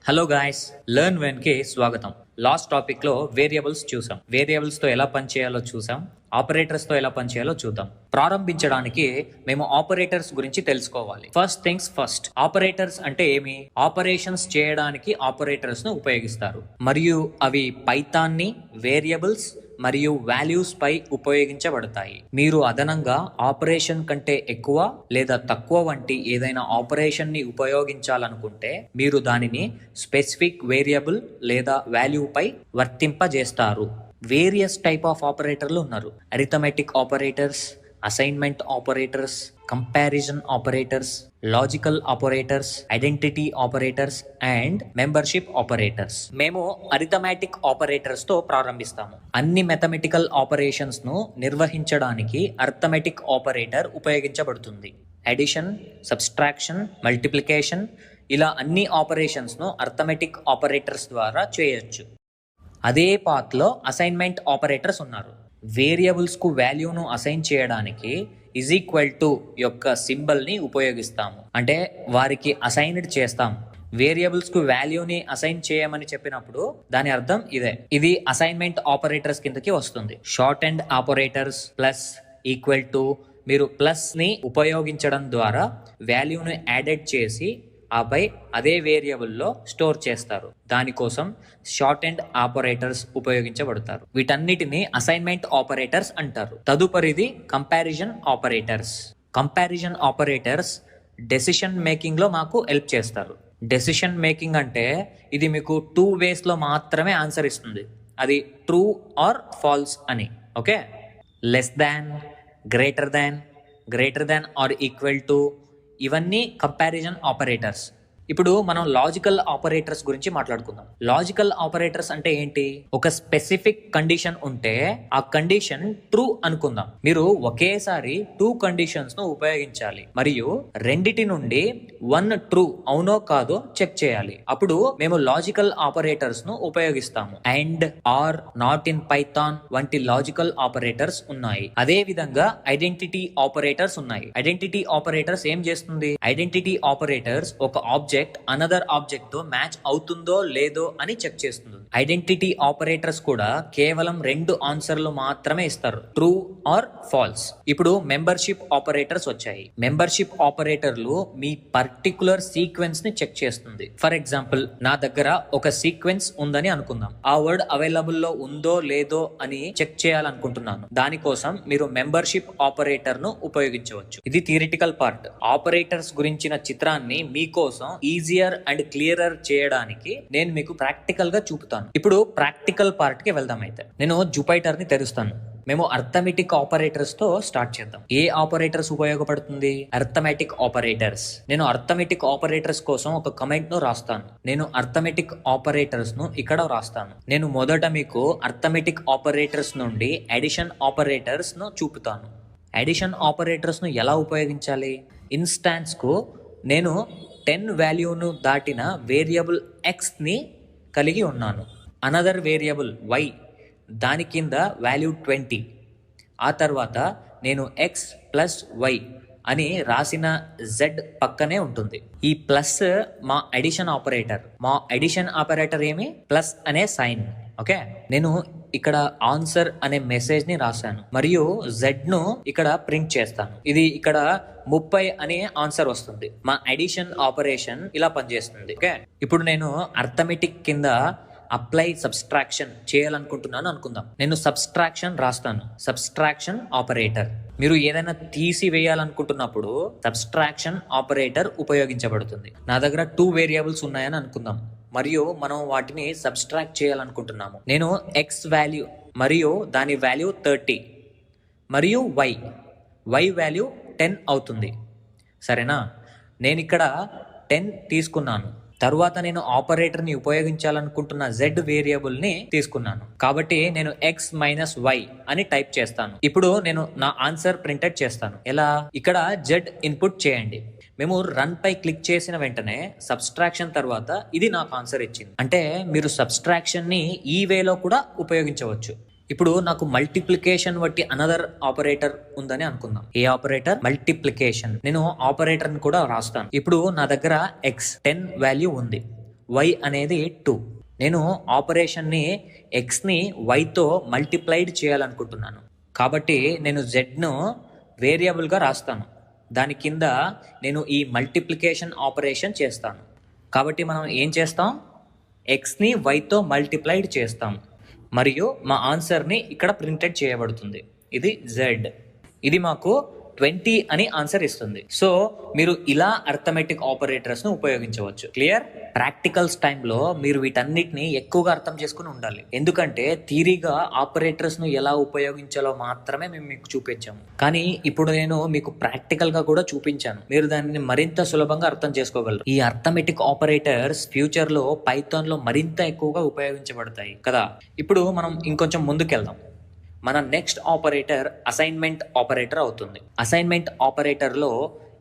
Hello guys, learn when కి స్వాగతం. Last topic లో వేరియబుల్స్ చూసాం. వేరియబుల్స్ తో ఎలా పనిచేయాలో చూసాం. ఆపరేటర్స్ తో ఎలా పనిచేయాలో చూద్దాం. ప్రారంభించడానికి మేము ఆపరేటర్స్ గురించి తెలుసుకోవాలి. ఫస్ట్ థింగ్స్ ఫస్ట్, ఆపరేటర్స్ అంటే ఏమి? ఆపరేషన్స్ చేయడానికి ఆపరేటర్స్ ను ఉపయోగిస్తారు మరియు అవి పైథాన్ ని వేరియబుల్స్ మరియు వాల్యూస్ పై ఉపయోగించబడతాయి. మీరు అదనంగా ఆపరేషన్ కంటే ఎక్కువ లేదా తక్కువ వంటి ఏదైనా ఆపరేషన్ ని ఉపయోగించాలనుకుంటే మీరు దానిని స్పెసిఫిక్ వేరియబుల్ లేదా వాల్యూ పై వర్తింపజేస్తారు. వేరియస్ టైప్ ఆఫ్ ఆపరేటర్లు ఉన్నారు. Arithmetic operators, assignment operators, comparison operators, logical operators, identity operators and membership operators. మేము అరిథమెటిక్ ఆపరేటర్స్ తో ప్రారంభిస్తాము. అన్ని మెథమెటికల్ ఆపరేషన్స్ ను నిర్వహించడానికి అరిథమెటిక్ ఆపరేటర్ ఉపయోగించబడుతుంది. అడిషన్, సబ్స్ట్రాక్షన్, మల్టిప్లికేషన్ ఇలా అన్ని ఆపరేషన్స్ ను అరిథమెటిక్ ఆపరేటర్స్ ద్వారా చేయొచ్చు. అదే పాత్లో అసైన్మెంట్ ఆపరేటర్స్ ఉన్నారు. వేరియబుల్స్ కు వాల్యూను అసైన్ చేయడానికి ఈజ్ ఈక్వల్ టు యొక్క సింబల్ ని ఉపయోగిస్తాము. అంటే వారికి అసైన్డ్ చేస్తాం. వేరియబుల్స్ కు వాల్యూని అసైన్ చేయమని చెప్పినప్పుడు దాని అర్థం ఇదే. ఇది అసైన్మెంట్ ఆపరేటర్స్ కిందకి వస్తుంది. Short and operators, plus, equal to, మీరు ప్లస్ ని ఉపయోగించడం ద్వారా వాల్యూను యాడెడ్ చేసి ఆపై అదే వేరియబుల్లో స్టోర్ చేస్తారు. దానికోసం షార్ట్ అండ్ ఆపరేటర్స్ ఉపయోగించబడతారు. వీటన్నిటిని అసైన్మెంట్ ఆపరేటర్స్ అంటారు. తదుపరిది comparison operators. Comparison operators decision making లో మాకు హెల్ప్ చేస్తారు. డెసిషన్ మేకింగ్ అంటే ఇది మీకు 2 ways లో మాత్రమే ఆన్సర్ ఇస్తుంది. అది ట్రూ ఆర్ ఫాల్స్ అని. Okay, less than, greater than or equal to, ఇవన్నీ కంపారిజన్ ఆపరేటర్స్. ఇప్పుడు మనం లాజికల్ ఆపరేటర్స్ గురించి మాట్లాడుకుందాం. లాజికల్ ఆపరేటర్స్ అంటే ఏంటి? ఒక స్పెసిఫిక్ కండిషన్ ఉంటే ఆ కండిషన్ ట్రూ అనుకుందాం. మీరు ఒకేసారి 2 కండిషన్స్ ను ఉపయోగించాలి మరియు రెండిటి నుండి 1 ట్రూ అవునో కాదో చెక్ చేయాలి. అప్పుడు మేము లాజికల్ ఆపరేటర్స్ ను ఉపయోగిస్తాము. And, or, not in Python వంటి లాజికల్ ఆపరేటర్స్ ఉన్నాయి. అదే విధంగా ఐడెంటిటీ ఆపరేటర్స్ ఉన్నాయి. ఐడెంటిటీ ఆపరేటర్స్ ఏం చేస్తుంది? ఐడెంటిటీ ఆపరేటర్స్ ఒక ఆబ్జెక్ట్ అనదర్ ఆబ్జెక్ట్ తో మ్యాచ్ అవుతుందో లేదో అని చెక్ చేస్తుంది. ఐడెంటిటీ ఆపరేటర్స్ కూడా కేవలం 2 ఆన్సర్లు మాత్రమే ఇస్తారు, ట్రూ ఆర్ ఫాల్స్. ఇప్పుడు మెంబర్షిప్ ఆపరేటర్స్ వచ్చాయి. మెంబర్షిప్ ఆపరేటర్లు మీ పర్టికులర్ సీక్వెన్స్ ని చెక్ చేస్తుంది. ఫర్ ఎగ్జాంపుల్, నా దగ్గర ఒక సీక్వెన్స్ ఉందని అనుకుందాం. ఆ వర్డ్ అవైలబుల్ లో ఉందో లేదో అని చెక్ చేయాలనుకుంటున్నాను. దానికోసం మీరు మెంబర్షిప్ ఆపరేటర్ ను ఉపయోగించవచ్చు. ఇది థియరిటికల్ పార్ట్. ఆపరేటర్స్ గురించిన చిత్రాన్ని మీకోసం ఈజియర్ అండ్ క్లియరర్ చేయడానికి నేను మీకు ప్రాక్టికల్ గా చూపుతాను. ఇప్పుడు ప్రాక్టికల్ పార్ట్ కి వెళ్దాం. అయితే నేను జూపైటర్ ని తెరుస్తాను. మేము అర్థమెటిక్ ఆపరేటర్స్ తో స్టార్ట్ చేద్దాం. ఏ ఆపరేటర్స్ ఉపయోగపడుతుంది? Arithmetic operators. నేను అర్థమెటిక్ ఆపరేటర్స్ కోసం ఒక కమెంట్ ను రాస్తాను. నేను అర్థమెటిక్ ఆపరేటర్స్ ను ఇక్కడ రాస్తాను. నేను మొదట మీకు అర్థమెటిక్ ఆపరేటర్స్ నుండి అడిషన్ ఆపరేటర్స్ ను చూపుతాను. అడిషన్ ఆపరేటర్స్ ను ఎలా ఉపయోగించాలి? ఇన్స్టాన్స్ కు నేను 10 వాల్యూను దాటిన వేరియబుల్ ఎక్స్ ని కలిగి ఉన్నాను. అనదర్ వేరియబుల్ వై, దాని కింద వాల్యూ 20. ఆ తర్వాత నేను ఎక్స్ ప్లస్ వై అని రాసిన జెడ్ పక్కనే ఉంటుంది. ఈ ప్లస్ మా అడిషన్ ఆపరేటర్. మా అడిషన్ ఆపరేటర్ ఏమి? ప్లస్ అనే సైన్. ఓకే, నేను ఇక్కడ ఆన్సర్ అనే మెసేజ్ ని రాశాను మరియు జెడ్ ను ఇక్కడ ప్రింట్ చేస్తాను. ఇది ఇక్కడ 30 అనే ఆన్సర్ వస్తుంది. మా అడిషన్ ఆపరేషన్ ఇలా పనిచేస్తుంది. ఓకే, ఇప్పుడు నేను అర్థమెటిక్ కింద అప్లై సబ్స్ట్రాక్షన్ చేయాలనుకుంటున్నాను అనుకుందాం. నేను సబ్స్ట్రాక్షన్ రాస్తాను. Subtraction operator. మీరు ఏదైనా తీసివేయాలనుకుంటున్నప్పుడు సబ్స్ట్రాక్షన్ ఆపరేటర్ ఉపయోగించబడుతుంది. నా దగ్గర 2 వేరియబుల్స్ ఉన్నాయని అనుకుందాం మరియు మనం వాటిని సబ్స్ట్రాక్ట్ చేయాలనుకుంటున్నాము. నేను ఎక్స్ వాల్యూ మరియు దాని వాల్యూ 30 మరియు వై వాల్యూ 10 అవుతుంది. సరేనా? నేను ఇక్కడ 10 తీసుకున్నాను. తరువాత నేను ఆపరేటర్ ని ఉపయోగించాలనుకుంటున్న జెడ్ వేరియబుల్ ని తీసుకున్నాను. కాబట్టి నేను ఎక్స్ మైనస్ వై అని టైప్ చేస్తాను. ఇప్పుడు నేను నా ఆన్సర్ ప్రింటెడ్ చేస్తాను. ఎలా? ఇక్కడ జెడ్ ఇన్పుట్ చేయండి. మేము రన్ పై క్లిక్ చేసిన వెంటనే సబ్స్ట్రాక్షన్ తర్వాత ఇది నాకు ఆన్సర్ ఇచ్చింది. అంటే మీరు సబ్స్ట్రాక్షన్ ని ఈ వేలో కూడా ఉపయోగించవచ్చు. ఇప్పుడు నాకు మల్టిప్లికేషన్ బట్టి అనదర్ ఆపరేటర్ ఉందని అనుకుందాం. ఏ ఆపరేటర్? మల్టిప్లికేషన్. నేను ఆపరేటర్ ని కూడా రాస్తాను. ఇప్పుడు నా దగ్గర x 10 వాల్యూ ఉంది. వై అనేది 2. నేను ఆపరేషన్ని ఎక్స్ని వైతో మల్టిప్లైడ్ చేయాలనుకుంటున్నాను. కాబట్టి నేను జెడ్ను వేరియబుల్గా రాస్తాను. దాని కింద నేను ఈ మల్టిప్లికేషన్ ఆపరేషన్ చేస్తాను. కాబట్టి మనం ఏం చేస్తాం, ఎక్స్ని వైతో మల్టిప్లైడ్ చేస్తాం మరియు మా ఆన్సర్ని ఇక్కడ ప్రింటెడ్ చేయబడుతుంది. ఇది జెడ్. ఇది మాకు 20 అని ఆన్సర్ ఇస్తుంది. సో మీరు ఇలా అర్థమెటిక్ ఆపరేటర్స్ ను ఉపయోగించవచ్చు. క్లియర్? ప్రాక్టికల్స్ టైంలో మీరు వీటన్నిటిని ఎక్కువగా అర్థం చేసుకుని ఉండాలి. ఎందుకంటే థియరీగా ఆపరేటర్స్ ను ఎలా ఉపయోగించాలో మాత్రమే మేము మీకు చూపించాము. కానీ ఇప్పుడు నేను మీకు ప్రాక్టికల్ గా కూడా చూపించాను. మీరు దానిని మరింత సులభంగా అర్థం చేసుకోగలరు. ఈ అర్థమెటిక్ ఆపరేటర్స్ ఫ్యూచర్ లో పైథాన్ లో మరింత ఎక్కువగా ఉపయోగించబడతాయి కదా. ఇప్పుడు మనం ఇంకొంచెం ముందుకెళ్దాం. మన నెక్స్ట్ ఆపరేటర్ అసైన్మెంట్ ఆపరేటర్ అవుతుంది. అసైన్మెంట్ ఆపరేటర్లో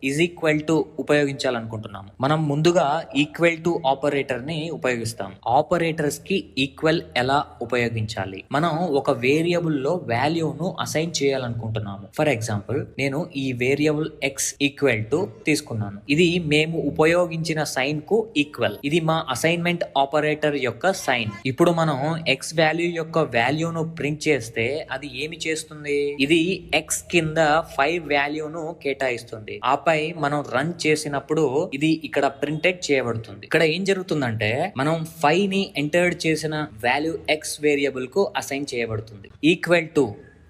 ఈజ్ ఈక్వల్ టు ఉపయోగించాలనుకుంటున్నాము. మనం ముందుగా ఈక్వల్ టు ఆపరేటర్ ని ఉపయోగిస్తాం. ఆపరేటర్స్ కి ఈక్వల్ ఎలా ఉపయోగించాలి? మనం ఒక వేరియబుల్ లో వాల్యూను అసైన్ చేయాలనుకుంటున్నాము. ఫర్ ఎగ్జాంపుల్, నేను ఈ వేరియబుల్ ఎక్స్ ఈక్వల్ టు తీసుకున్నాను. ఇది మేము ఉపయోగించిన సైన్ కు ఈక్వల్. ఇది మా అసైన్మెంట్ ఆపరేటర్ యొక్క సైన్. ఇప్పుడు మనం ఎక్స్ వాల్యూ యొక్క వాల్యూను ప్రింట్ చేస్తే అది ఏమి చేస్తుంది? ఇది ఎక్స్ కింద 5 వాల్యూను కేటాయిస్తుంది. ఆపై మనం రన్ చేసినప్పుడు ఇది ఇక్కడ ప్రింటెడ్ చేయబడుతుంది. ఇక్కడ ఏం జరుగుతుందంటే మనం 5 ని ఎంటర్డ్ చేసిన వాల్యూ ఎక్స్ వేరియబుల్ కు అసైన్ చేయబడుతుంది. ఈక్వల్ టు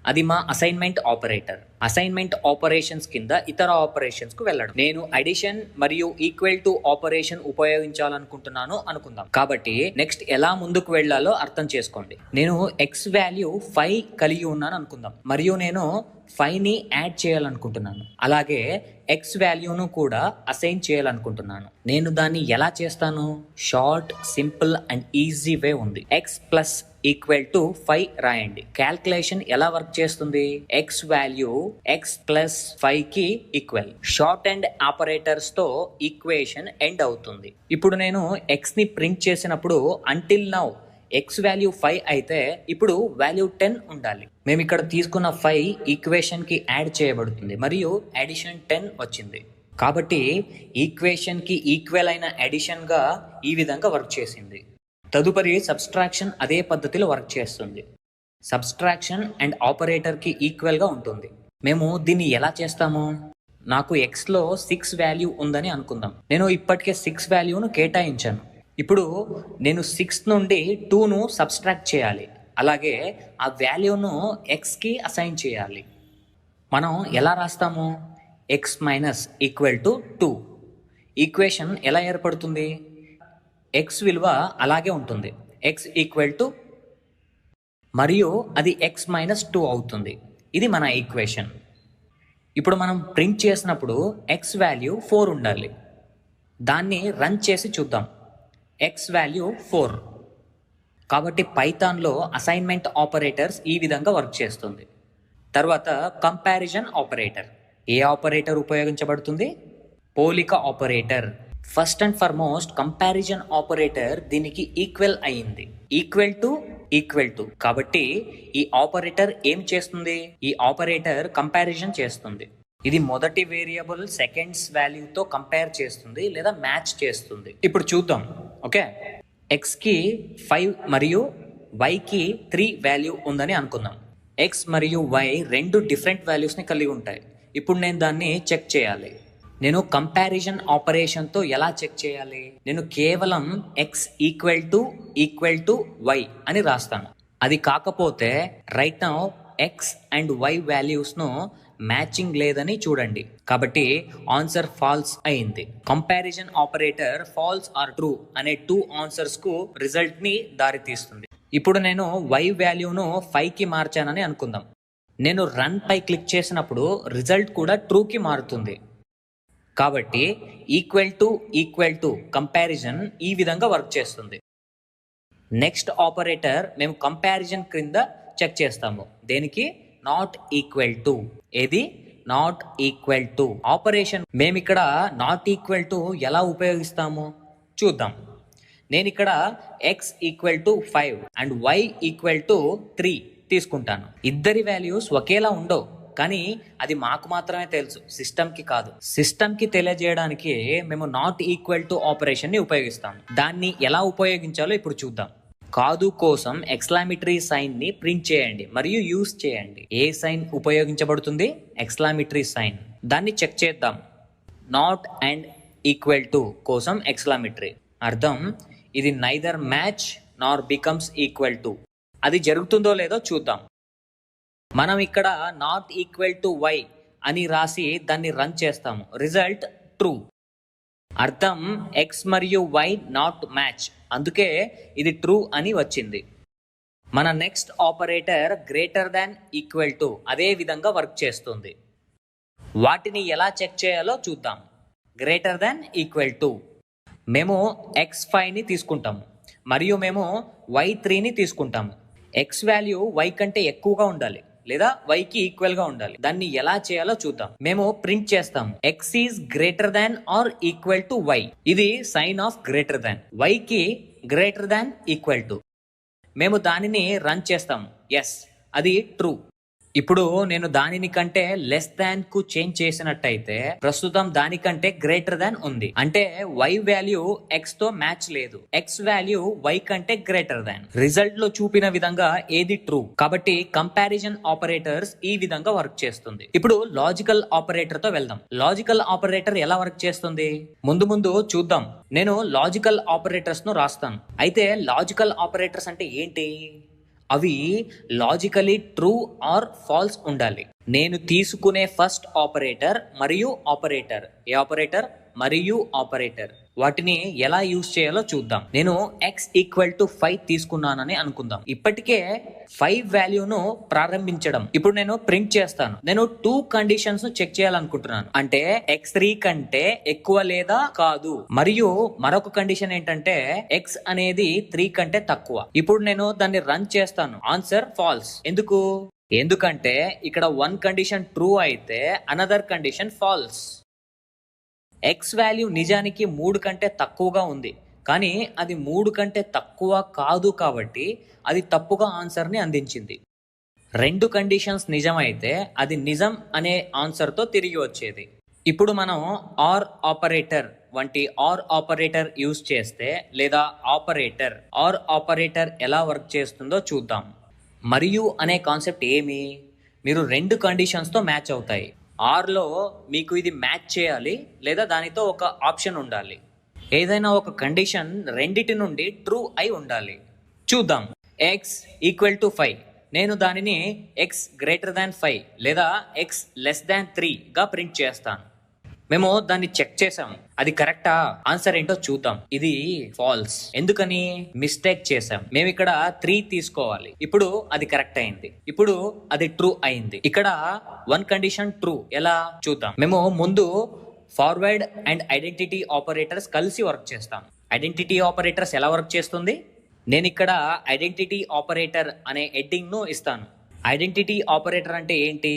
అది మా అసైన్మెంట్ ఆపరేటర్. అసైన్మెంట్ ఆపరేషన్స్ కింద ఇతర ఆపరేషన్స్ కు వెళ్ళడం. నేను అడిషన్ మరియు ఈక్వల్ టు ఆపరేషన్ ఉపయోగించాలనుకుంటున్నాను అనుకుందాం. కాబట్టి నెక్స్ట్ ఎలా ముందుకు వెళ్లాలో అర్థం చేసుకోండి. నేను ఎక్స్ వాల్యూ 5 కలిగి ఉన్నాను అనుకుందాం మరియు నేను 5 ని యాడ్ చేయాలనుకుంటున్నాను. అలాగే ఎక్స్ వాల్యూను కూడా అసైన్ చేయాలనుకుంటున్నాను. నేను దాన్ని ఎలా చేస్తాను? Short, simple and easy way ఉంది. ఎక్స్ ప్లస్ ఈక్వల్ టు 5 రాయండి. క్యాల్కులేషన్ ఎలా వర్క్ చేస్తుంది? ఎక్స్ వాల్యూ ఎక్స్ ప్లస్ 5 కి ఈక్వల్. షార్ట్ అండ్ ఆపరేటర్స్ తో ఈక్వేషన్ ఎండ్ అవుతుంది. ఇప్పుడు నేను ఎక్స్ ని ప్రింట్ చేసినప్పుడు అంటిల్ నౌ ఎక్స్ వాల్యూ 5 అయితే ఇప్పుడు వాల్యూ 10 ఉండాలి. మేము ఇక్కడ తీసుకున్న 5 ఈక్వేషన్ కి యాడ్ చేయబడుతుంది మరియు అడిషన్ 10 వచ్చింది. కాబట్టి ఈక్వేషన్ కి ఈక్వల్ అయిన అడిషన్ గా ఈ విధంగా వర్క్ చేసింది. తదుపరి సబ్స్ట్రాక్షన్ అదే పద్ధతిలో వర్క్ చేస్తుంది. సబ్స్ట్రాక్షన్ అండ్ ఆపరేటర్ కి ఈక్వల్ గా ఉంటుంది. మేము దీన్ని ఎలా చేస్తాము? నాకు ఎక్స్ లో 6 వాల్యూ ఉందని అనుకుందాం. నేను ఇప్పటికే 6 వాల్యూను కేటాయించాను. ఇప్పుడు నేను 6 నుండి 2ను సబ్స్ట్రాక్ట్ చేయాలి. అలాగే ఆ వాల్యూను ఎక్స్ కి అసైన్ చేయాలి. మనం ఎలా రాస్తాము? X minus equal to 2. Equation ఎలా ఏర్పడుతుంది? ఎక్స్ విలువ అలాగే ఉంటుంది, ఎక్స్ ఈక్వల్ టు, మరియు అది ఎక్స్ మైనస్ 2 అవుతుంది. ఇది మన ఈక్వేషన్. ఇప్పుడు మనం ప్రింట్ చేసినప్పుడు ఎక్స్ వాల్యూ 4 ఉండాలి. దాన్ని రన్ చేసి చూద్దాం. X value 4. కాబట్టి పైథాన్లో అసైన్మెంట్ ఆపరేటర్స్ ఈ విధంగా వర్క్ చేస్తుంది. తర్వాత కంపారిజన్ ఆపరేటర్. ఏ ఆపరేటర్ ఉపయోగించబడుతుంది? పోలిక operator. First and foremost comparison operator దీనికి ఈక్వల్ అయింది. ఈక్వల్ టు కాబట్టి ఈ ఆపరేటర్ ఏం చేస్తుంది? ఈ ఆపరేటర్ కంపారిజన్ చేస్తుంది. ఇది మొదటి వేరియబుల్ సెకండ్స్ వాల్యూతో కంపేర్ చేస్తుంది లేదా మ్యాచ్ చేస్తుంది. ఇప్పుడు చూద్దాం. ఓకే, ఎక్స్ కి 5 మరియు వై కి 3 వాల్యూ ఉందని అనుకుందాం. ఎక్స్ మరియు వై 2 డిఫరెంట్ వాల్యూస్ని కలిగి ఉంటాయి. ఇప్పుడు నేను దాన్ని చెక్ చేయాలి. నేను కంపారిజన్ ఆపరేషన్తో ఎలా చెక్ చేయాలి? నేను కేవలం ఎక్స్ ఈక్వల్ టు వై అని రాస్తాను. అది కాకపోతే right now x and y వాల్యూస్ను మ్యాచింగ్ లేదని చూడండి. కాబట్టి ఆన్సర్ ఫాల్స్ అయింది. Comparison operator false or true అనే 2 ఆన్సర్స్ కు రిజల్ట్ ని దారితీస్తుంది. ఇప్పుడు నేను వై వాల్యూను 5కి మార్చానని అనుకుందాం. నేను రన్ పై క్లిక్ చేసినప్పుడు రిజల్ట్ కూడా ట్రూకి మారుతుంది. కాబట్టి ఈక్వల్ టు కంపారిజన్ ఈ విధంగా వర్క్ చేస్తుంది. నెక్స్ట్ ఆపరేటర్ మేము కంపారిజన్ క్రింద చెక్ చేస్తాము. దేనికి? Not equal to. ఏది? Not equal to operation. మేము ఇక్కడ నాట్ ఈక్వల్ టు ఎలా ఉపయోగిస్తాము చూద్దాం. నేను ఇక్కడ x equal to 5 and y equal to 3 తీసుకుంటాను. ఇద్దరి వాల్యూస్ ఒకేలా ఉండవు. కానీ అది మాకు మాత్రమే తెలుసు, సిస్టమ్కి కాదు. సిస్టమ్కి తెలియజేయడానికి మేము నాట్ ఈక్వల్ టు ఆపరేషన్ని ఉపయోగిస్తాం. దాన్ని ఎలా ఉపయోగించాలో ఇప్పుడు చూద్దాం. కాదు కోసం ఎక్స్క్లామేటరీ సైన్ ని ప్రింట్ చేయండి మరియు యూజ్ చేయండి. ఏ సైన్ ఉపయోగించబడుతుంది? Exclamatory sign. దాన్ని చెక్ చేద్దాం. నాట్ అండ్ ఈక్వల్ టు కోసం ఎక్స్క్లామేటరీ. అర్థం, ఇది neither match nor becomes equal to. అది జరుగుతుందో లేదో చూద్దాం. మనం ఇక్కడ నాట్ ఈక్వల్ టు వై అని రాసి దాన్ని రన్ చేస్తాము. Result true. అర్థం, ఎక్స్ మరియు వై నాట్ మ్యాచ్, అందుకే ఇది ట్రూ అని వచ్చింది. మన next operator greater than equal to అదే విధంగా వర్క్ చేస్తుంది. వాటిని ఎలా చెక్ చేయాలో చూద్దాం. గ్రేటర్ దాన్ ఈక్వల్ టు మేము x5ని తీసుకుంటాము మరియు మేము y3ని తీసుకుంటాము. x వాల్యూ y కంటే ఎక్కువగా ఉండాలి లేదా వైకి ఈక్వల్ గా ఉండాలి. దాన్ని ఎలా చేయాలో చూద్దాం. మేము ప్రింట్ చేస్తాము x is greater than or equal to y. ఇది sign of greater than. Y కి గ్రేటర్ దాన్ ఈక్వల్ టు. మేము దానిని రన్ చేస్తాము. ఎస్, అది ట్రూ. ఇప్పుడు నేను దానిని కంటే లెస్ దాన్ కు చేంజ్ చేసినట్టయితే ప్రస్తుతం దానికంటే గ్రేటర్ దాన్ ఉంది. అంటే y వాల్యూ x తో మ్యాచ్ లేదు. x వాల్యూ y కంటే గ్రేటర్ దాన్. రిజల్ట్ లో చూపిన విధంగా ఏది ట్రూ. కాబట్టి కంపారిజన్ ఆపరేటర్స్ ఈ విధంగా వర్క్ చేస్తుంది. ఇప్పుడు లాజికల్ ఆపరేటర్ తో వెళ్దాం. లాజికల్ ఆపరేటర్ ఎలా వర్క్ చేస్తుంది ముందు చూద్దాం. నేను లాజికల్ ఆపరేటర్స్ ను రాస్తాను. అయితే లాజికల్ ఆపరేటర్స్ అంటే ఏంటి? అవి లాజికలీ ట్రూ ఆర్ ఫాల్స్ ఉండాలి. నేను తీసుకునే ఫస్ట్ ఆపరేటర్ మరియు ఆపరేటర్, ఏ ఆపరేటర్ మరియు ఆపరేటర్, వాటిని ఎలా యూజ్ చేయాలో చూద్దాం. నేను x ఈక్వల్ టు 5 తీసుకున్నానని అనుకుందాం. ఇప్పటికే 5 వాల్యూను ప్రారంభించడం. ఇప్పుడు నేను ప్రింట్ చేస్తాను. నేను 2 కండిషన్స్ ను చెక్ చేయాలనుకుంటున్నాను. అంటే x3 కంటే ఎక్కువ లేదా కాదు, మరియు మరొక కండిషన్ ఏంటంటే x అనేది 3 కంటే తక్కువ. ఇప్పుడు నేను దాన్ని రన్ చేస్తాను. Answer false. ఎందుకంటే ఇక్కడ 1 కండిషన్ ట్రూ అయితే another condition false. X value నిజానికి 3 కంటే తక్కువగా ఉంది, కానీ అది 3 కంటే తక్కువ కాదు కాబట్టి అది తప్పుగా ఆన్సర్ని అందించింది. 2 కండిషన్స్ నిజమైతే అది నిజం అనే ఆన్సర్తో తిరిగి వచ్చేది. ఇప్పుడు మనం ఆర్ ఆపరేటర్ వంటి ఆర్ ఆపరేటర్ యూజ్ చేస్తే లేదా ఆర్ ఆపరేటర్ ఎలా వర్క్ చేస్తుందో చూద్దాం. మరియు అనే కాన్సెప్ట్ ఏమి? మీరు 2 కండిషన్స్తో మ్యాచ్ అవుతాయి. ఆర్లో మీకు ఇది మ్యాచ్ చేయాలి లేదా దానితో ఒక ఆప్షన్ ఉండాలి. ఏదైనా ఒక కండిషన్ రెండిటి నుండి ట్రూ అయి ఉండాలి. చూద్దాం. X equal to 5. నేను దానిని ఎక్స్ గ్రేటర్ దాన్ 5 లేదా ఎక్స్ లెస్ దాన్ 3గా ప్రింట్ చేస్తాను. మేము దాన్ని చెక్ చేసాం. అది కరెక్టా? ఆన్సర్ ఏంటో చూద్దాం. ఇది ఫాల్స్. ఎందుకని? మిస్టేక్ చేసాం. మేము ఇక్కడ 3 తీసుకోవాలి. ఇప్పుడు అది కరెక్ట్ అయింది. ఇప్పుడు అది ట్రూ అయింది. ఇక్కడ 1 కండిషన్ ట్రూ. ఎలా చూద్దాం. మేము ముందు ఫార్వర్డ్ అండ్ ఐడెంటిటీ ఆపరేటర్స్ కలిసి వర్క్ చేస్తాం. ఐడెంటిటీ ఆపరేటర్స్ ఎలా వర్క్ చేస్తుంది? నేను ఇక్కడ ఐడెంటిటీ ఆపరేటర్ అనే హెడ్డింగ్ ను ఇస్తాను. ఐడెంటిటీ ఆపరేటర్ అంటే ఏంటి?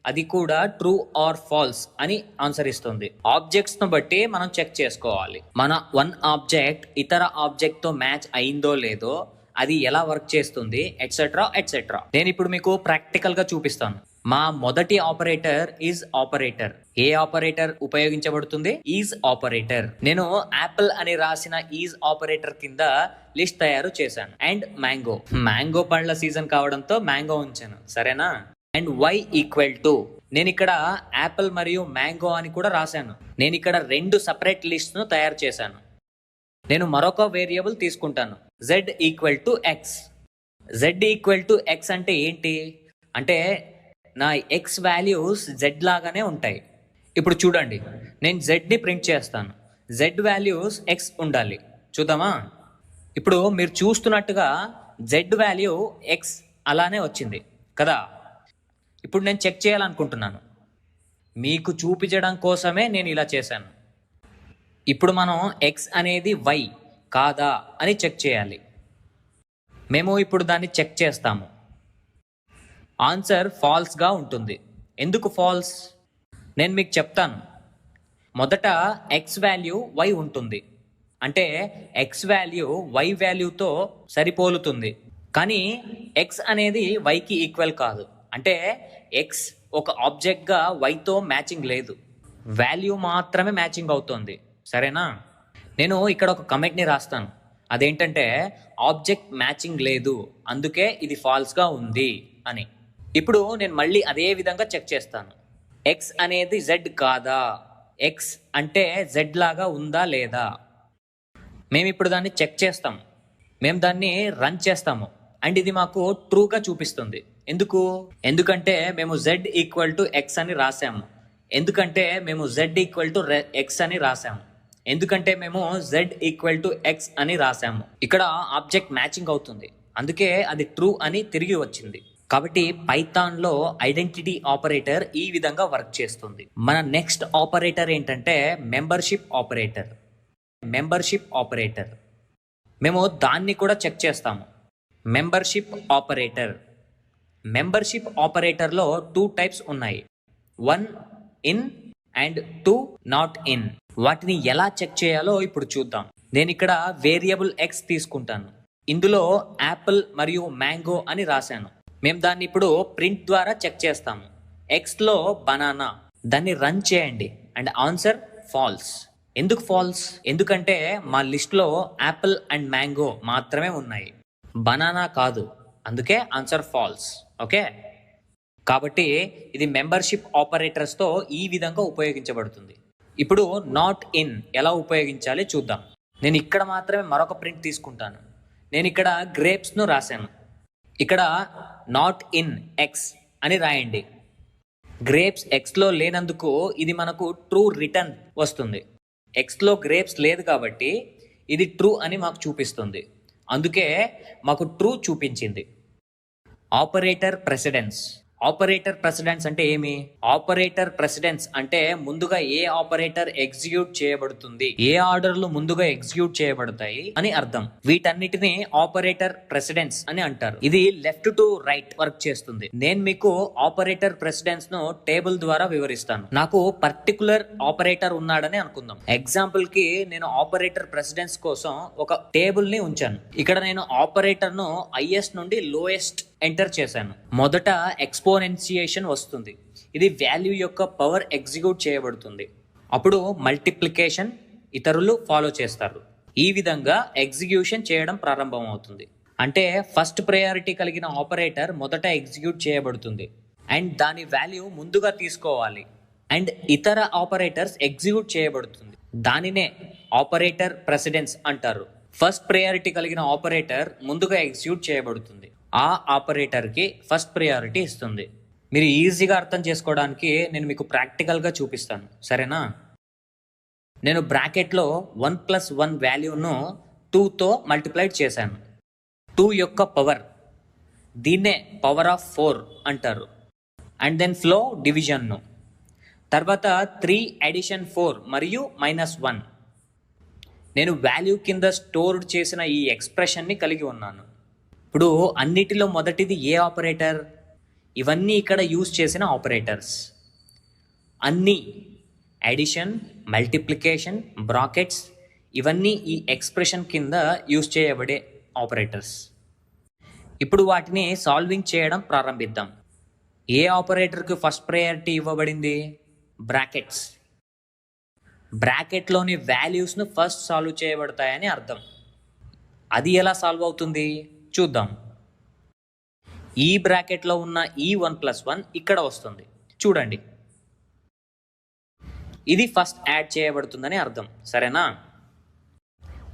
అది కూడా ట్రూ ఆర్ ఫాల్స్ అని ఆన్సర్ ఇస్తుంది. ఆబ్జెక్ట్స్ ను బట్టి మనం చెక్ చేసుకోవాలి. మన 1 ఆబ్జెక్ట్ ఇతర ఆబ్జెక్ట్ తో మ్యాచ్ అయిందో లేదో, అది ఎలా వర్క్ చేస్తుంది, ఎట్సెట్రా ఎట్సెట్రా. నేను ఇప్పుడు మీకు ప్రాక్టికల్ గా చూపిస్తాను. మా మొదటి ఆపరేటర్ ఈజ్ ఆపరేటర్. ఏ ఆపరేటర్ ఉపయోగించబడుతుంది? Is operator. నేను యాపిల్ అని రాసిన ఈజ్ ఆపరేటర్ కింద లిస్ట్ తయారు చేశాను. అండ్ మ్యాంగో పండ్ల సీజన్ కావడంతో మ్యాంగో ఉంచాను, సరేనా? అండ్ y ఈక్వల్ టు, నేను ఇక్కడ యాపిల్ మరియు మ్యాంగో అని కూడా రాశాను. నేను ఇక్కడ 2 సపరేట్ లిస్ట్ ను తయారు చేశాను. నేను మరొక వేరియబుల్ తీసుకుంటాను, z equal to X. z equal to X అంటే ఏంటి? అంటే నా ఎక్స్ వాల్యూస్ z లాగానే ఉంటాయి. ఇప్పుడు చూడండి, నేను z ని ప్రింట్ చేస్తాను. z వాల్యూస్ x ఉండాలి. చూద్దామా? ఇప్పుడు మీరు చూస్తున్నట్టుగా z వాల్యూ x అలానే వచ్చింది కదా. ఇప్పుడు నేను చెక్ చేయాలనుకుంటున్నాను. మీకు చూపించడం కోసమే నేను ఇలా చేశాను. ఇప్పుడు మనం x అనేది y కాదా అని చెక్ చేయాలి. మేము ఇప్పుడు దాన్ని చెక్ చేస్తాము. ఆన్సర్ ఫాల్స్గా ఉంటుంది. ఎందుకు ఫాల్స్? నేను మీకు చెప్తాను. మొదట x వాల్యూ y ఉంటుంది, అంటే x వాల్యూ y వాల్యూతో సరిపోలుతుంది. కానీ x అనేది yకి ఈక్వల్ కాదు. అంటే ఎక్స్ ఒక ఆబ్జెక్ట్గా వైతో మ్యాచింగ్ లేదు, వాల్యూ మాత్రమే మ్యాచింగ్ అవుతుంది. సరేనా? నేను ఇక్కడ ఒక కమెంట్ని రాస్తాను, అదేంటంటే ఆబ్జెక్ట్ మ్యాచింగ్ లేదు, అందుకే ఇది ఫాల్స్గా ఉంది అని. ఇప్పుడు నేను మళ్ళీ అదే విధంగా చెక్ చేస్తాను, ఎక్స్ అనేది జెడ్ కాదా, ఎక్స్ అంటే జెడ్ లాగా ఉందా లేదా. మేము ఇప్పుడు దాన్ని చెక్ చేస్తాము, మేము దాన్ని రన్ చేస్తాము, అండ్ ఇది మాకు ట్రూగా చూపిస్తుంది. ఎందుకంటే మేము జెడ్ ఈక్వల్ టు ఎక్స్ అని రాసాము, ఎందుకంటే మేము జెడ్ ఈక్వల్ టు ఎక్స్ అని రాసాము, ఎందుకంటే మేము జెడ్ ఈక్వల్ టు ఎక్స్ అని రాసాము. ఇక్కడ ఆబ్జెక్ట్ మ్యాచింగ్ అవుతుంది, అందుకే అది ట్రూ అని తిరిగి వచ్చింది. కాబట్టి పైథాన్లో ఐడెంటిటీ ఆపరేటర్ ఈ విధంగా వర్క్ చేస్తుంది. మన నెక్స్ట్ ఆపరేటర్ ఏంటంటే మెంబర్షిప్ ఆపరేటర్. మెంబర్షిప్ ఆపరేటర్ మేము దాన్ని కూడా చెక్ చేస్తాము. మెంబర్షిప్ ఆపరేటర్లో 2 టైప్స్ ఉన్నాయి, 1 ఇన్ అండ్ 2 నాట్ ఇన్. వాటిని ఎలా చెక్ చేయాలో ఇప్పుడు చూద్దాం. నేను ఇక్కడ వేరియబుల్ ఎక్స్ తీసుకుంటాను, ఇందులో యాపిల్ మరియు మ్యాంగో అని రాశాను. మేము దాన్ని ఇప్పుడు ప్రింట్ ద్వారా చెక్ చేస్తాము. ఎక్స్లో బనానా, దాన్ని రన్ చేయండి అండ్ ఆన్సర్ ఫాల్స్. ఎందుకు ఫాల్స్? ఎందుకంటే మా లిస్ట్లో యాపిల్ అండ్ మ్యాంగో మాత్రమే ఉన్నాయి, బనానా కాదు, అందుకే ఆన్సర్ ఫాల్స్. ఓకే, కాబట్టి ఇది మెంబర్షిప్ ఆపరేటర్స్తో ఈ విధంగా ఉపయోగించబడుతుంది. ఇప్పుడు నాట్ ఇన్ ఎలా ఉపయోగించాలి చూద్దాం. నేను ఇక్కడ మాత్రమే మరొక ప్రింట్ తీసుకుంటాను. నేను ఇక్కడ గ్రేప్స్ను రాశాను, ఇక్కడ నాట్ ఇన్ ఎక్స్ అని రాయండి. గ్రేప్స్ ఎక్స్లో లేనందుకు ఇది మనకు ట్రూ రిటర్న్ వస్తుంది. ఎక్స్లో గ్రేప్స్ లేదు కాబట్టి ఇది ట్రూ అని మాకు చూపిస్తుంది, అందుకే మాకు ట్రూ చూపించింది. ఆపరేటర్ ప్రెసిడెన్స్ అంటే ఏమి? ఆపరేటర్ ప్రెసిడెన్స్ అంటే ముందుగా ఏ ఆపరేటర్ ఎగ్జిక్యూట్ చేయబడుతుంది, ఏ ఆర్డర్లు ముందుగా ఎగ్జిక్యూట్ చేయబడతాయి అని అర్థం. వీటన్నిటిని ఆపరేటర్ ప్రెసిడెన్స్ అని అంటారు. ఇది లెఫ్ట్ టు రైట్ వర్క్ చేస్తుంది. నేను మీకు ఆపరేటర్ ప్రెసిడెన్స్ ను టేబుల్ ద్వారా వివరిస్తాను. నాకు పర్టికులర్ ఆపరేటర్ ఉన్నాడని అనుకుందాం. ఎగ్జాంపుల్ కి నేను ఆపరేటర్ ప్రెసిడెన్స్ కోసం ఒక టేబుల్ ని ఉంచాను. ఇక్కడ నేను ఆపరేటర్ ను హైయెస్ట్ నుండి లోయెస్ట్ ఎంటర్ చేశాను. మొదట ఎక్స్పోనెన్షియేషన్ వస్తుంది, ఇది వాల్యూ యొక్క పవర్ ఎగ్జిక్యూట్ చేయబడుతుంది. అప్పుడు మల్టిప్లికేషన్ ఇతరులు ఫాలో చేస్తారు. ఈ విధంగా ఎగ్జిక్యూషన్ చేయడం ప్రారంభం అవుతుంది. అంటే ఫస్ట్ ప్రయారిటీ కలిగిన ఆపరేటర్ మొదట ఎగ్జిక్యూట్ చేయబడుతుంది అండ్ దాని వాల్యూ ముందుగా తీసుకోవాలి, అండ్ ఇతర ఆపరేటర్స్ ఎగ్జిక్యూట్ చేయబడుతుంది. దానినే ఆపరేటర్ ప్రెసిడెన్స్ అంటారు. ఫస్ట్ ప్రయారిటీ కలిగిన ఆపరేటర్ ముందుగా ఎగ్జిక్యూట్ చేయబడుతుంది, ఆ ఆపరేటర్కి ఫస్ట్ ప్రయారిటీ ఇస్తుంది. మీరు ఈజీగా అర్థం చేసుకోవడానికి నేను మీకు ప్రాక్టికల్గా చూపిస్తాను, సరేనా? నేను బ్రాకెట్లో 1+1 వాల్యూను 2తో మల్టిప్లైడ్ చేశాను. 2 యొక్క పవర్, దీన్నే పవర్ ఆఫ్ 4 అంటారు. అండ్ దెన్ ఫ్లో డివిజన్ను, తర్వాత 3 అడిషన్ 4 మరియు -1. నేను వాల్యూ కింద స్టోర్డ్ చేసిన ఈ ఎక్స్ప్రెషన్ని కలిగి ఉన్నాను. ఇప్పుడు అన్నిటిలో మొదటిది ఏ ఆపరేటర్? ఇవన్నీ ఇక్కడ యూజ్ చేసిన ఆపరేటర్స్ అన్నీ, అడిషన్, మల్టిప్లికేషన్, బ్రాకెట్స్, ఇవన్నీ ఈ ఎక్స్ప్రెషన్ కింద యూజ్ చేయబడే ఆపరేటర్స్. ఇప్పుడు వాటిని సాల్వింగ్ చేయడం ప్రారంభిద్దాం. ఏ ఆపరేటర్కి ఫస్ట్ ప్రయారిటీ ఇవ్వబడింది? బ్రాకెట్స్. బ్రాకెట్లోని వాల్యూస్ను ఫస్ట్ సాల్వ్ చేయబడతాయని అర్థం. అది ఎలా సాల్వ్ అవుతుంది చూద్దాం. ఈ బ్రాకెట్లో ఉన్న ఈ 1+1 ఇక్కడ వస్తుంది, చూడండి. ఇది ఫస్ట్ యాడ్ చేయబడుతుందని అర్థం, సరేనా?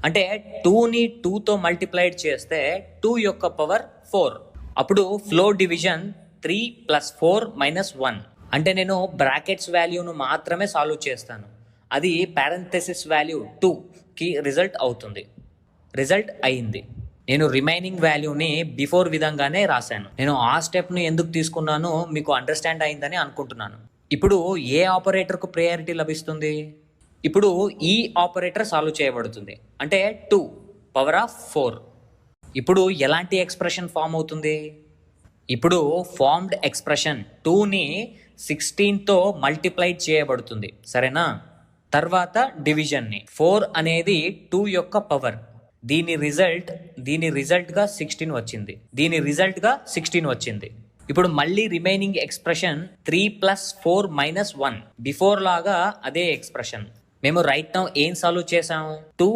అంటే 2ని 2తో మల్టిప్లైడ్ చేస్తే 2 యొక్క పవర్ 4. అప్పుడు ఫ్లో డివిజన్ 3 + 4 - 1. అంటే నేను బ్రాకెట్స్ వాల్యూను మాత్రమే సాల్వ్ చేస్తాను, అది పారెంథెసిస్ వాల్యూ 2కి రిజల్ట్ అవుతుంది. రిజల్ట్ అయింది. నేను రిమైనింగ్ వాల్యూని బిఫోర్ విధంగానే రాశాను. నేను ఆ స్టెప్ను ఎందుకు తీసుకున్నానో మీకు అండర్స్టాండ్ అయిందని అనుకుంటున్నాను. ఇప్పుడు ఏ ఆపరేటర్కు ప్రయారిటీ లభిస్తుంది? ఇప్పుడు ఈ ఆపరేటర్ సాల్వ్ చేయబడుతుంది, అంటే 2 పవర్ ఆఫ్ 4. ఇప్పుడు ఎలాంటి ఎక్స్ప్రెషన్ ఫామ్ అవుతుంది? ఇప్పుడు ఫార్మ్డ్ ఎక్స్ప్రెషన్ 2ని 16తో మల్టిప్లైడ్ చేయబడుతుంది, సరేనా? తర్వాత డివిజన్ని 4 అనేది 2 యొక్క పవర్, దీని రిజల్ట్గా 16 వచ్చింది. ఇప్పుడు మళ్ళీ రిమైనింగ్ ఎక్స్ప్రెషన్ 3 + 4 - 1 బిఫోర్ లాగా అదే ఎక్స్ప్రెషన్. మేము రైట్ నౌ ఏం సాల్వ్ చేసాం? 2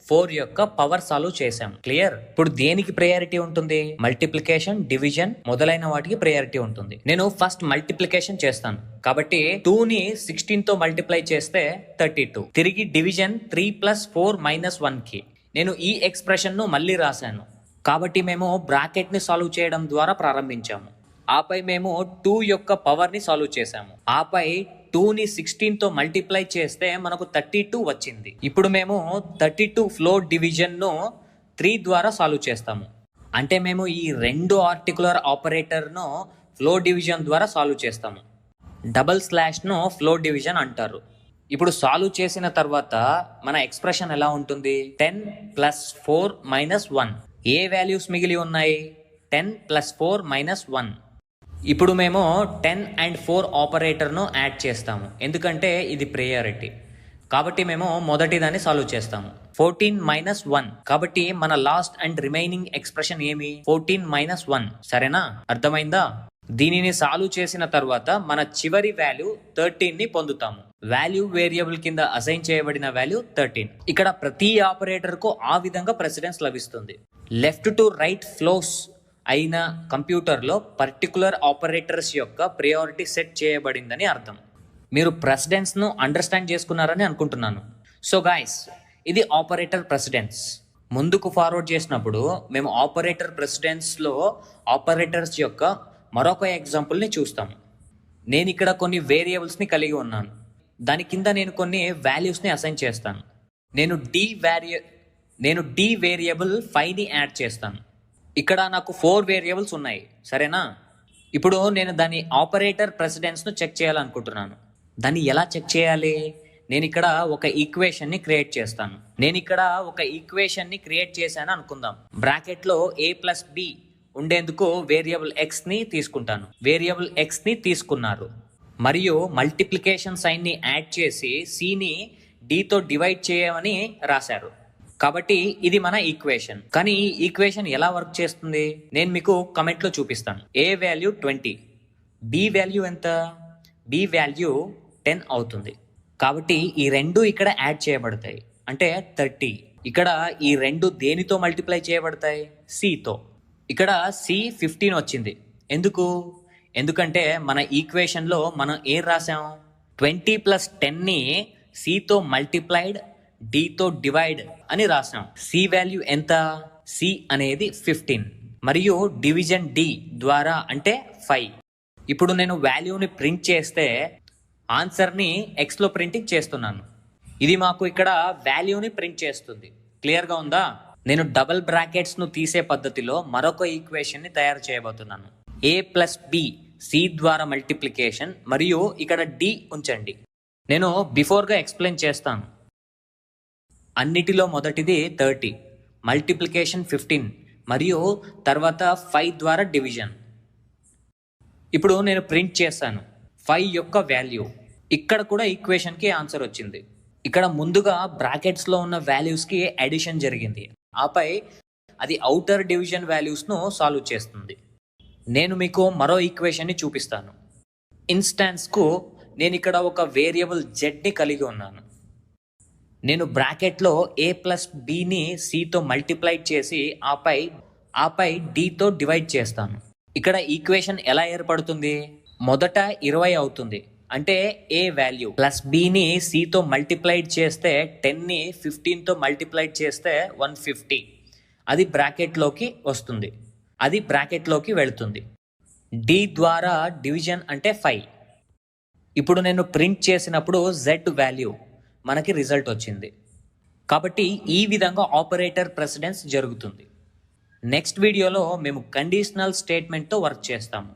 4 యొక్క పవర్ సాల్వ్ చేసాం. క్లియర్? ఇప్పుడు దేనికి ప్రయారిటీ ఉంటుంది? మల్టిప్లికేషన్, డివిజన్ మొదలైన వాటికి ప్రయారిటీ ఉంటుంది. నేను ఫస్ట్ మల్టిప్లికేషన్ చేస్తాను కాబట్టి 2 ని 16 తో మల్టిప్లై చేస్తే 32. తిరిగి డివిజన్ 3 + 4 - 1 కి నేను ఈ ఎక్స్ప్రెషన్ ను మళ్ళీ రాశాను కాబట్టి మేము బ్రాకెట్ ని సాల్వ్ చేయడం ద్వారా ప్రారంభించాము. ఆపై మేము 2 యొక్క పవర్ ని సాల్వ్ చేసాము. ఆపై 2 ని 16 తో మల్టిప్లై చేస్తే మనకు 32 వచ్చింది. ఇప్పుడు మేము 32 ఫ్లోర్ డివిజన్ ను 3 ద్వారా సాల్వ్ చేస్తాము. అంటే మేము ఈ రెండు ఆర్టికులర్ ఆపరేటర్ ను ఫ్లోర్ డివిజన్ ద్వారా సాల్వ్ చేస్తాము. డబల్ స్లాష్ ను ఫ్లోర్ డివిజన్ అంటారు. ఇప్పుడు సాల్వ్ చేసిన తర్వాత మన ఎక్స్ప్రెషన్ ఎలా ఉంటుంది? 10 + 4 - 1. ఏ వాల్యూస్ మిగిలి ఉన్నాయి? 10 + 4 - 1. ఇప్పుడు మేము 10 అండ్ 4 ఆపరేటర్ను యాడ్ చేస్తాము ఎందుకంటే ఇది ప్రయారిటీ కాబట్టి మేము మొదటి దాన్ని సాల్వ్ చేస్తాము. 14 - 1 కాబట్టి మన లాస్ట్ అండ్ రిమైనింగ్ ఎక్స్ప్రెషన్ ఏమి? 14 - 1. సరేనా? అర్థమైందా? దీనిని సాల్వ్ చేసిన తర్వాత మన చివరి వాల్యూ 13 ని పొందుతాము. వాల్యూ వేరియబుల్ కింద అసైన్ చేయబడిన వాల్యూ 13. ఇక్కడ ప్రతి ఆపరేటర్ కు ఆ విధంగా ప్రెసిడెన్స్ లభిస్తుంది. లెఫ్ట్ టు రైట్ ఫ్లోస్ అయిన కంప్యూటర్లో పర్టికులర్ ఆపరేటర్స్ యొక్క ప్రయారిటీ సెట్ చేయబడిందని అర్థం. మీరు ప్రెసిడెన్స్ను అండర్స్టాండ్ చేసుకున్నారని అనుకుంటున్నాను. సో గాయస్, ఇది ఆపరేటర్ ప్రెసిడెన్స్. ముందుకు ఫార్వర్డ్ చేసినప్పుడు మేము ఆపరేటర్ ప్రెసిడెన్స్లో ఆపరేటర్స్ యొక్క మరొక ఎగ్జాంపుల్ని చూస్తాము. నేను ఇక్కడ కొన్ని వేరియబుల్స్ని కలిగి ఉన్నాను. దాని కింద నేను కొన్ని వాల్యూస్ని అసైన్ చేస్తాను. నేను డి వేరియబుల్ 5ని యాడ్ చేస్తాను. ఇక్కడ నాకు 4 వేరియబుల్స్ ఉన్నాయి. సరేనా? ఇప్పుడు నేను దాని ఆపరేటర్ ప్రెసిడెన్స్ను చెక్ చేయాలనుకుంటున్నాను. దాన్ని ఎలా చెక్ చేయాలి? నేను ఇక్కడ ఒక ఈక్వేషన్ని క్రియేట్ చేస్తాను. చేశాను అనుకుందాం. బ్రాకెట్లో a + b ఉండేందుకు వేరియబుల్ ఎక్స్ని తీసుకుంటాను. వేరియబుల్ ఎక్స్ని తీసుకున్నారు మరియు మల్టిప్లికేషన్ సైన్ని యాడ్ చేసి సిని డితో డివైడ్ చేయమని రాశారు. కాబట్టి ఇది మన ఈక్వేషన్. కానీ ఈ ఈక్వేషన్ ఎలా వర్క్ చేస్తుంది నేను మీకు కమెంట్లో చూపిస్తాను. ఏ వాల్యూ 20, బి వాల్యూ ఎంత? బి వాల్యూ 10 అవుతుంది. కాబట్టి ఈ రెండు ఇక్కడ యాడ్ చేయబడతాయి అంటే 30. ఇక్కడ ఈ రెండు దేనితో మల్టిప్లై చేయబడతాయి? సితో. ఇక్కడ సి 15 వచ్చింది. ఎందుకంటే మన ఈక్వేషన్లో మనం ఏం రాసాం? 20 + 10ని సితో మల్టిప్లైడ్ డితో డివైడ్ అని రాసాం. సి వాల్యూ ఎంత? సి అనేది 15 మరియు డివిజన్ డి ద్వారా అంటే 5. ఇప్పుడు నేను వాల్యూని ప్రింట్ చేస్తే ఆన్సర్ని ఎక్స్లో ప్రింటింగ్ చేస్తున్నాను. ఇది మాకు ఇక్కడ వాల్యూని ప్రింట్ చేస్తుంది. క్లియర్గా ఉందా? నేను డబల్ బ్రాకెట్స్ను తీసే పద్ధతిలో మరొక ఈక్వేషన్ని తయారు చేయబోతున్నాను. a + b సి ద్వారా మల్టిప్లికేషన్ మరియు ఇక్కడ డి ఉంచండి. నేను బిఫోర్గా ఎక్స్ప్లెయిన్ చేస్తాను. అన్నిటిలో మొదటిది 30, మల్టిప్లికేషన్ 15 మరియు తర్వాత 5 ద్వారా డివిజన్. ఇప్పుడు నేను ప్రింట్ చేశాను 5 యొక్క వాల్యూ. ఇక్కడ కూడా ఈక్వేషన్కి ఆన్సర్ వచ్చింది. ఇక్కడ ముందుగా బ్రాకెట్స్లో ఉన్న వాల్యూస్కి అడిషన్ జరిగింది. ఆపై అది అవుటర్ డివిజన్ వాల్యూస్ను సాల్వ్ చేస్తుంది. నేను మీకు మరో ఈక్వేషన్ని చూపిస్తాను. ఇన్స్టాన్స్కు నేను ఇక్కడ ఒక వేరియబుల్ జెడ్ని కలిగి ఉన్నాను. నేను బ్రాకెట్లో a + bని సితో మల్టిప్లై చేసి ఆపై డితో డివైడ్ చేస్తాను. ఇక్కడ ఈక్వేషన్ ఎలా ఏర్పడుతుంది? మొదట 20 అవుతుంది అంటే a వాల్యూ ప్లస్ bని సితో మల్టిప్లై చేస్తే 10ని 15తో మల్టిప్లై చేస్తే 150. అది బ్రాకెట్లోకి వస్తుంది. అది బ్రాకెట్లోకి వెళుతుంది. డి ద్వారా డివిజన్ అంటే 5. ఇప్పుడు నేను ప్రింట్ చేసినప్పుడు z వాల్యూ మనకి రిజల్ట్ వచ్చింది. కాబట్టి ఈ విధంగా ఆపరేటర్ ప్రెసిడెన్స్ జరుగుతుంది. నెక్స్ట్ వీడియోలో మేము కండిషనల్ స్టేట్మెంట్తో వర్క్ చేస్తాము.